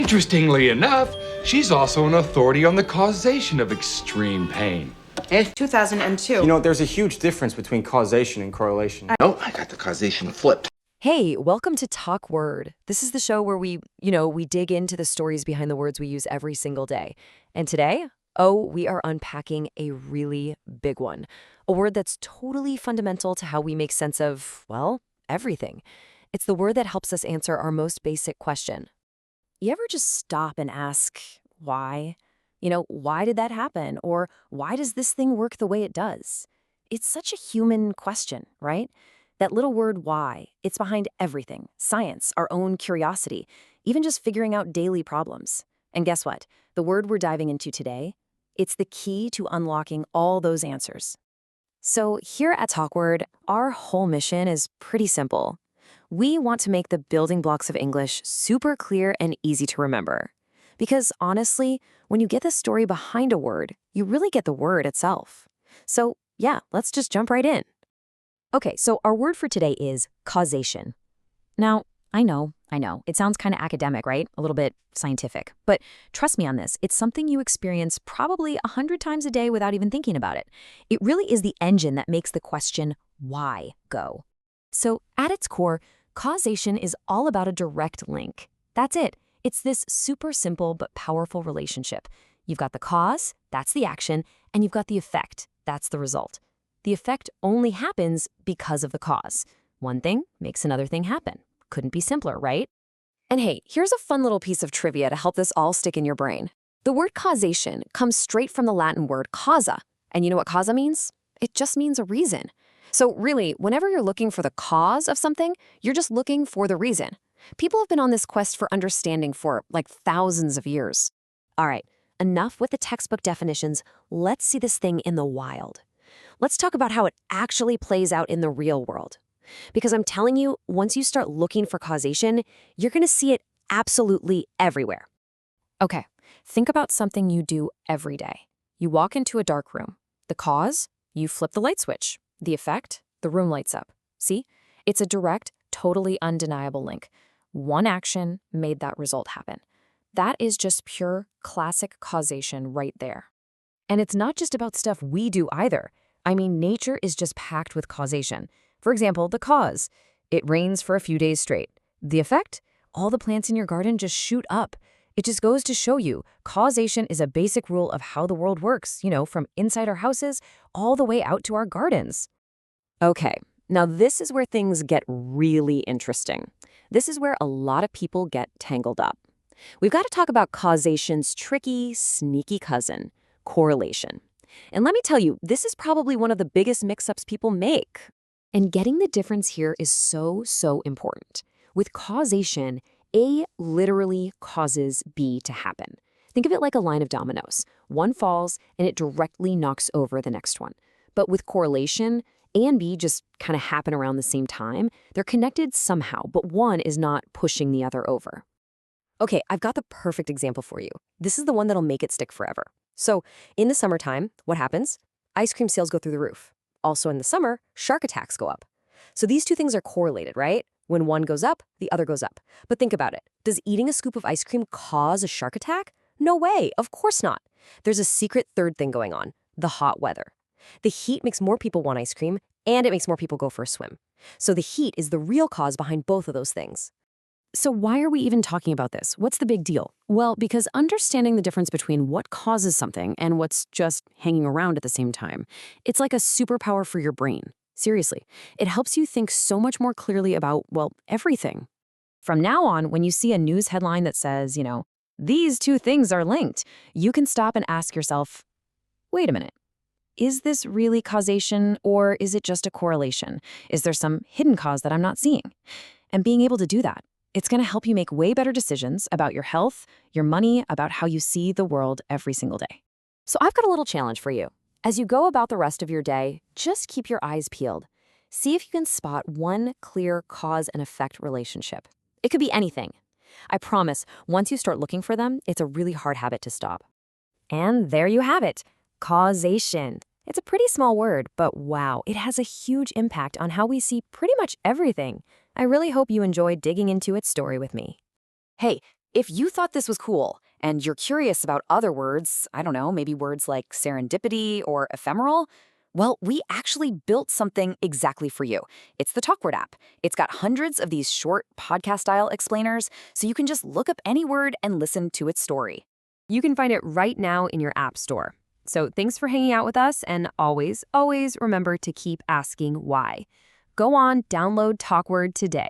Interestingly enough, she's also an authority on the causation of extreme pain. 2002. There's a huge difference between causation and correlation. Oh, I got the causation flipped. Hey, welcome to Talk Word. This is the show where we dig into the stories behind the words we use every single day. And today, we are unpacking a really big one. A word that's totally fundamental to how we make sense of, well, everything. It's the word that helps us answer our most basic question. You ever just stop and ask, why? Why did that happen? Or why does this thing work the way it does? It's such a human question, right? That little word why, it's behind everything. Science, our own curiosity, even just figuring out daily problems. And guess what? The word we're diving into today, it's the key to unlocking all those answers. So here at TalkWord, our whole mission is pretty simple. We want to make the building blocks of English super clear and easy to remember. Because honestly, when you get the story behind a word, you really get the word itself. So yeah, let's just jump right in. Okay, so our word for today is causation. Now, I know, it sounds kind of academic, right? A little bit scientific. But trust me on this, it's something you experience probably 100 times a day without even thinking about it. It really is the engine that makes the question, why, go. So at its core, causation is all about a direct link. That's it. It's this super simple but powerful relationship. You've got the cause, that's the action, and you've got the effect, that's the result. The effect only happens because of the cause. One thing makes another thing happen. Couldn't be simpler, right? And hey, here's a fun little piece of trivia to help this all stick in your brain. The word causation comes straight from the Latin word causa. And you know what causa means? It just means a reason. So really, whenever you're looking for the cause of something, you're just looking for the reason. People have been on this quest for understanding for like thousands of years. All right, enough with the textbook definitions. Let's see this thing in the wild. Let's talk about how it actually plays out in the real world. Because I'm telling you, once you start looking for causation, you're going to see it absolutely everywhere. Okay, think about something you do every day. You walk into a dark room. The cause? You flip the light switch. The effect? The room lights up. See? It's a direct, totally undeniable link. One action made that result happen. That is just pure, classic causation right there. And it's not just about stuff we do either. I mean, nature is just packed with causation. For example, the cause. It rains for a few days straight. The effect? All the plants in your garden just shoot up. It just goes to show you, causation is a basic rule of how the world works, from inside our houses all the way out to our gardens. Okay, now this is where things get really interesting. This is where a lot of people get tangled up. We've got to talk about causation's tricky, sneaky cousin, correlation. And let me tell you, this is probably one of the biggest mix-ups people make. And getting the difference here is so important. With causation, A literally causes B to happen. Think of it like a line of dominoes. One falls, and it directly knocks over the next one. But with correlation, A and B just kind of happen around the same time. They're connected somehow, but one is not pushing the other over. Okay, I've got the perfect example for you. This is the one that'll make it stick forever. So, in the summertime, what happens? Ice cream sales go through the roof. Also in the summer, shark attacks go up. So these two things are correlated, right? When one goes up, the other goes up. But think about it. Does eating a scoop of ice cream cause a shark attack? No way, of course not. There's a secret third thing going on, the hot weather. The heat makes more people want ice cream, and it makes more people go for a swim. So the heat is the real cause behind both of those things. So why are we even talking about this? What's the big deal? Well, because understanding the difference between what causes something and what's just hanging around at the same time, it's like a superpower for your brain. Seriously, it helps you think so much more clearly about, well, everything. From now on, when you see a news headline that says, these two things are linked, you can stop and ask yourself, wait a minute. Is this really causation, or is it just a correlation? Is there some hidden cause that I'm not seeing? And being able to do that, it's going to help you make way better decisions about your health, your money, about how you see the world every single day. So I've got a little challenge for you. As you go about the rest of your day, just keep your eyes peeled. See if you can spot one clear cause and effect relationship. It could be anything. I promise, once you start looking for them, it's a really hard habit to stop. And there you have it, causation. It's a pretty small word, but wow, it has a huge impact on how we see pretty much everything. I really hope you enjoyed digging into its story with me. Hey, If you thought this was cool and you're curious about other words, I don't know, maybe words like serendipity or ephemeral, well, we actually built something exactly for you. It's the TalkWord app. It's got hundreds of these short podcast-style explainers, so you can just look up any word and listen to its story. You can find it right now in your app store. So thanks for hanging out with us, and always, always remember to keep asking why. Go on, download TalkWord today.